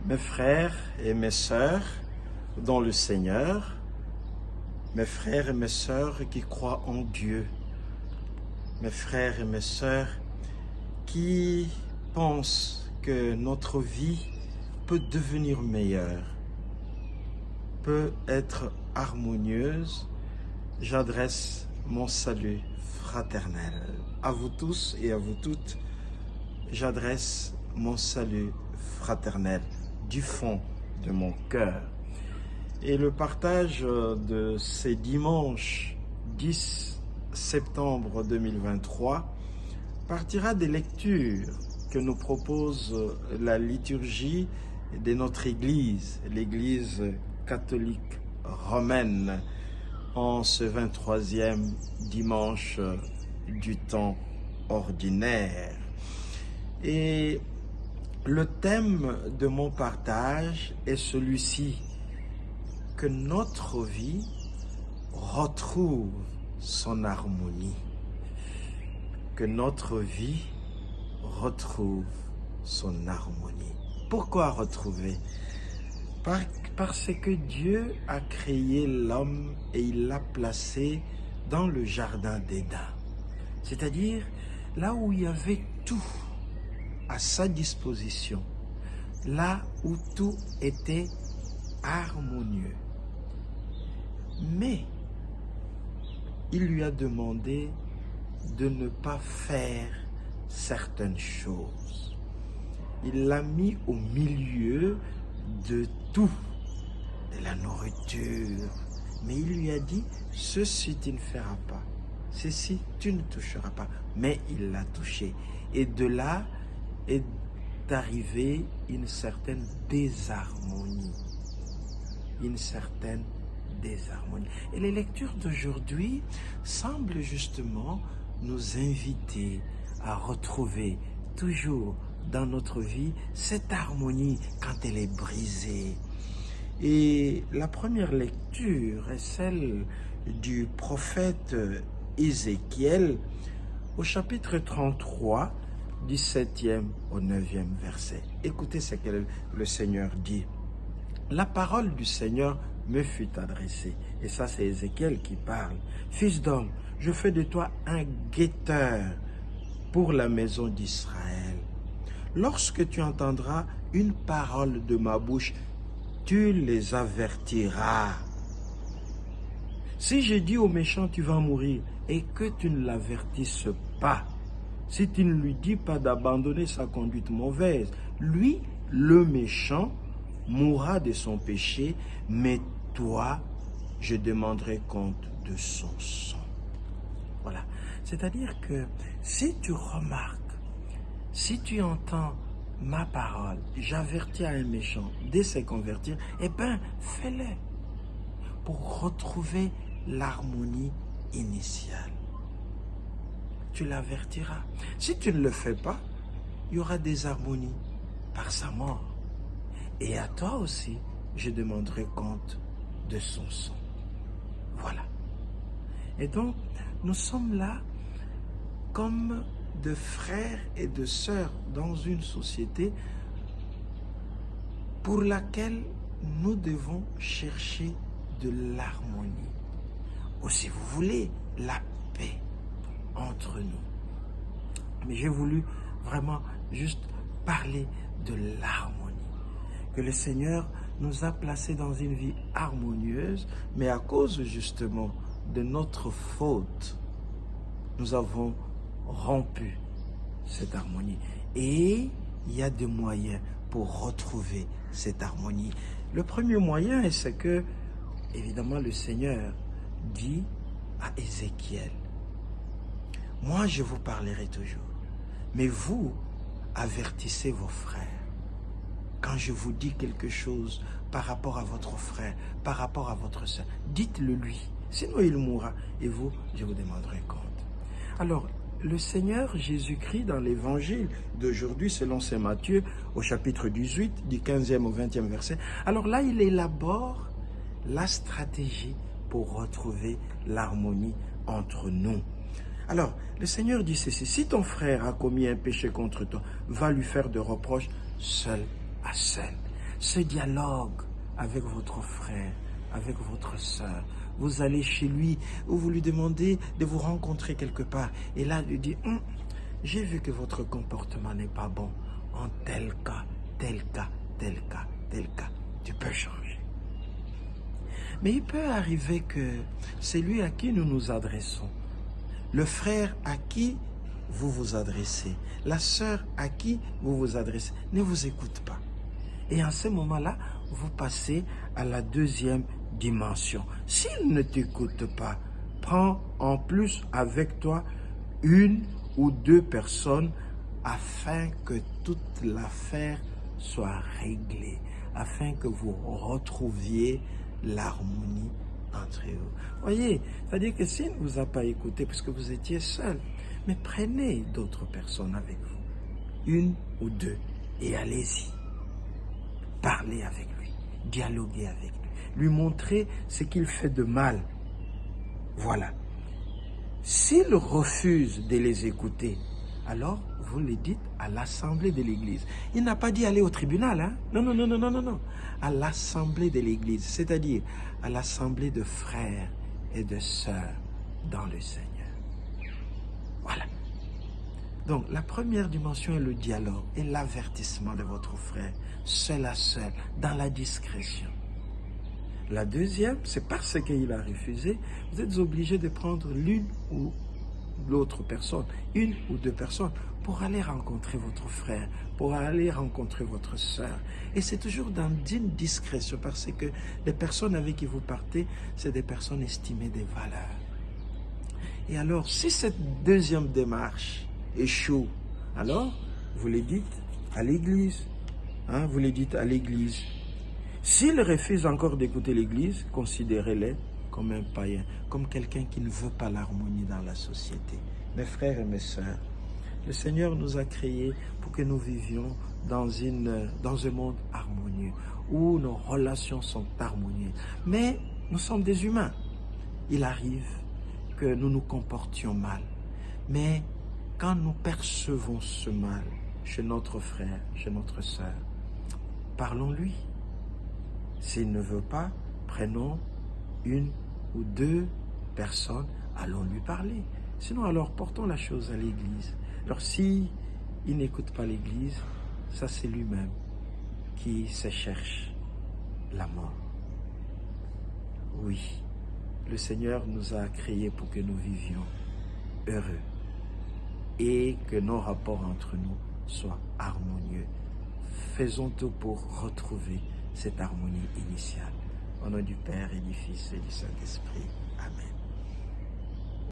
Mes frères et mes sœurs dans le Seigneur, mes frères et mes sœurs qui croient en Dieu, mes frères et mes sœurs qui pensent que notre vie peut devenir meilleure, peut être harmonieuse, j'adresse mon salut fraternel. À vous tous et à vous toutes, j'adresse mon salut fraternel du fond de mon cœur. Et le partage de ces dimanches 10 septembre 2023 partira des lectures que nous propose la liturgie de notre Église, l'Église catholique romaine, en ce 23e dimanche du temps ordinaire. Et le thème de mon partage est celui-ci: que notre vie retrouve son harmonie. Que notre vie retrouve son harmonie. Pourquoi retrouver? Parce que Dieu a créé l'homme et il l'a placé dans le jardin d'Éden. C'est-à-dire là où il y avait tout à sa disposition, là où tout était harmonieux. Mais il lui a demandé de ne pas faire certaines choses. Il l'a mis au milieu de tout, de la nourriture. Mais il lui a dit, ceci tu ne feras pas, ceci tu ne toucheras pas. Mais il l'a touché. Et de là est arrivée une certaine désharmonie. Une certaine désharmonie. Et les lectures d'aujourd'hui semblent justement nous inviter à retrouver toujours dans notre vie cette harmonie quand elle est brisée. Et la première lecture est celle du prophète Ézéchiel au chapitre 33, du 7e au 9e verset. Écoutez ce que le Seigneur dit. La parole du Seigneur me fut adressée. Et ça, c'est Ézéchiel qui parle. Fils d'homme, je fais de toi un guetteur pour la maison d'Israël. Lorsque tu entendras une parole de ma bouche, tu les avertiras. Si je dis au méchant, tu vas mourir, et que tu ne l'avertisses pas, si tu ne lui dis pas d'abandonner sa conduite mauvaise, lui, le méchant, mourra de son péché, mais toi, je demanderai compte de son sang. Voilà. C'est-à-dire que si tu remarques, si tu entends ma parole, j'avertis à un méchant de se convertir, eh bien, fais-le pour retrouver l'harmonie initiale. Tu l'avertiras. Si tu ne le fais pas, il y aura des harmonies par sa mort. Et à toi aussi, je demanderai compte de son sang. Voilà. Et donc, nous sommes là comme de frères et de sœurs dans une société pour laquelle nous devons chercher de l'harmonie. Ou si vous voulez, la paix entre nous. Mais j'ai voulu vraiment juste parler de l'harmonie. Que le Seigneur nous a placés dans une vie harmonieuse, mais à cause justement de notre faute, nous avons rompu cette harmonie. Et il y a des moyens pour retrouver cette harmonie. Le premier moyen, c'est que, évidemment, le Seigneur dit à Ézéchiel, moi je vous parlerai toujours, mais vous avertissez vos frères. Quand je vous dis quelque chose par rapport à votre frère, par rapport à votre soeur, dites-le lui, sinon il mourra, et vous, je vous demanderai compte. Alors, le Seigneur Jésus-Christ dans l'évangile d'aujourd'hui, selon saint Matthieu, au chapitre 18, du 15e au 20e verset, alors là, il élabore la stratégie pour retrouver l'harmonie entre nous. Alors, le Seigneur dit ceci, si ton frère a commis un péché contre toi, va lui faire des reproches seul à seul. ce dialogue avec votre frère, avec votre soeur. Vous allez chez lui ou vous lui demandez de vous rencontrer quelque part. Et là, il lui dit, j'ai vu que votre comportement n'est pas bon. En tel cas, tel cas, tel cas, tel cas, tu peux changer. Mais il peut arriver que c'est lui à qui nous nous adressons. Le frère à qui vous vous adressez, la sœur à qui vous vous adressez, ne vous écoute pas. Et en ce moment-là, vous passez à la deuxième dimension. S'il ne t'écoute pas, prends en plus avec toi une ou deux personnes afin que toute l'affaire soit réglée, afin que vous retrouviez l'harmonie entre vous. Voyez, c'est-à-dire que s'il ne vous a pas écouté parce que vous étiez seul, mais prenez d'autres personnes avec vous, une ou deux, et allez-y. Parlez avec lui, dialoguez avec lui, lui montrer ce qu'il fait de mal. Voilà. S'il refuse de les écouter, alors vous le dites à l'assemblée de l'église. Il n'a pas dit aller au tribunal, hein? Non, non, non, non, non, non, non. À l'assemblée de l'église, c'est-à-dire à l'assemblée de frères et de sœurs dans le Seigneur. Voilà. Donc, la première dimension est le dialogue et l'avertissement de votre frère, seul à seul, dans la discrétion. La deuxième, c'est parce qu'il a refusé, vous êtes obligé de prendre l'une ou l'autre personne, une ou deux personnes, pour aller rencontrer votre frère, pour aller rencontrer votre sœur. Et c'est toujours dans une discrétion, parce que les personnes avec qui vous partez, c'est des personnes estimées des valeurs. Et alors, si cette deuxième démarche échoue, alors vous les dites à l'église. Hein, vous les dites à l'église. S'il refuse encore d'écouter l'église, considérez-les comme un païen, comme quelqu'un qui ne veut pas l'harmonie dans la société. Mes frères et mes sœurs, le Seigneur nous a créés pour que nous vivions dans un monde harmonieux, où nos relations sont harmonieuses. Mais nous sommes des humains. Il arrive que nous nous comportions mal. Mais quand nous percevons ce mal chez notre frère, chez notre sœur, parlons-lui. S'il ne veut pas, prenons une ou deux personnes, allons lui parler. Sinon, alors, portons la chose à l'église. Alors, si il n'écoute pas l'église, ça c'est lui-même qui se cherche la mort. Oui, le Seigneur nous a créés pour que nous vivions heureux et que nos rapports entre nous soient harmonieux. Faisons tout pour retrouver cette harmonie initiale. Au nom du Père et du Fils et du Saint-Esprit. Amen.